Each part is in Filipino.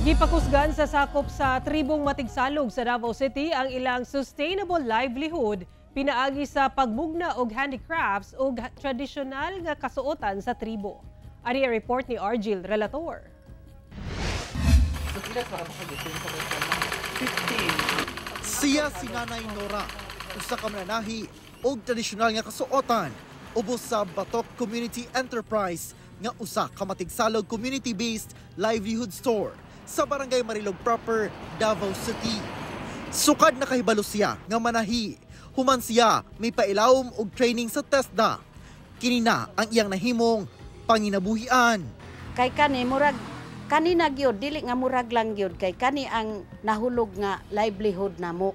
Gipakusgan sa sakop sa tribong Matigsalog sa Davao City ang ilang sustainable livelihood pinaagi sa pagbugna og handicrafts ug tradisyonal nga kasuotan sa tribo. Ari ang report ni Argil Relator. Siya si Nanay Nora, usa ka mananahi og tradisyonal nga kasuotan ubos sa Batok Community Enterprise nga usa ka Matigsalog community-based livelihood store sa Barangay Marilog proper, Davao City. Sukad na kahibalo siya nga manahi, human siya may pailawom og training sa TESDA. Kini na ang iyang nahimong panginabuhian. Kay kani murag kanina gyud dili nga murag lang gyud kay kani ang nahulog nga livelihood namo.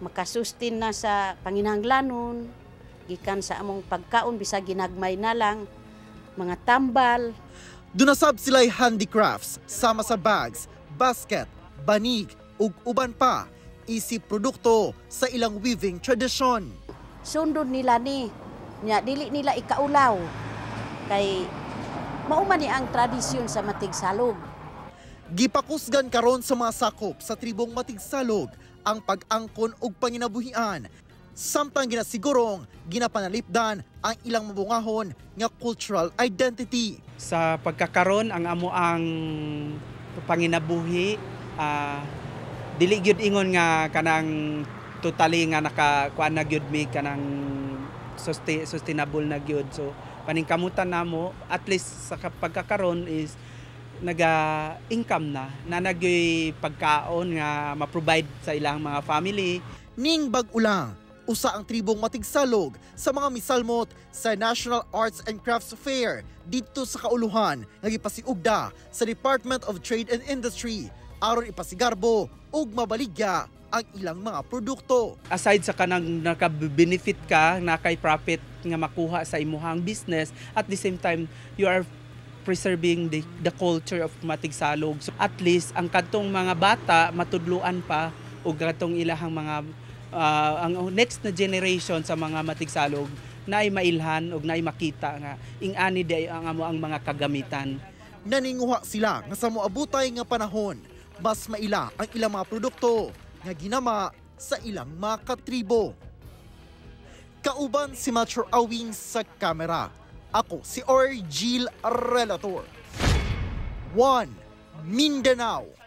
Makasustin na sa panginahanglanon gikan sa among pagkaon bisag ginagmay na lang mga tambal. Dunasab sila'y handicrafts sama sa bags, basket, banig ug uban pa isip produkto sa ilang weaving tradition. Sundod nila ni nya dili nila ikaulaw kay mao man ni ang tradisyon sa Matigsalog. Gipakusgan karon sa mga sakop sa tribong Matigsalog ang pag-angkon ug panginabuhian samtang ginasigurong ginapanalipdan ang ilang mabungahon nga cultural identity. Sa pagkakaron ang amo ang panginabuhi, dili gyud ingon nga kanang totally nga nakakuan na gyud mi kanang sustainable na gyud. So paningkamutan namo at least sa pagkakaron is naga-income na nagyoy pagkaon nga ma-provide sa ilang mga family. Ning bag-ulang usa ang tribong Matigsalog sa mga misalmot sa National Arts and Crafts Fair dito sa kauluhan nga gipasiugda sa Department of Trade and Industry aron ipasigarbo ug mabaligya ang ilang mga produkto. Aside sa kanang naka-benefit ka, nakay profit nga makuha sa imuhang business, at the same time you are preserving the culture of Matigsalog. So at least ang kadtong mga bata matudluan pa ug kadtong ilahang mga ang next na generation sa mga Matigsalog na ay mailhan o na ay makita nga ingani di ang amo ang mga kagamitan. Naninguha sila nga sa moabutay nga panahon mas maila ang ilang mga produkto nga ginama sa ilang mga katribo. Kauban si Metro Awing sa kamera. Ako si Argil Relator. 1 Mindanao.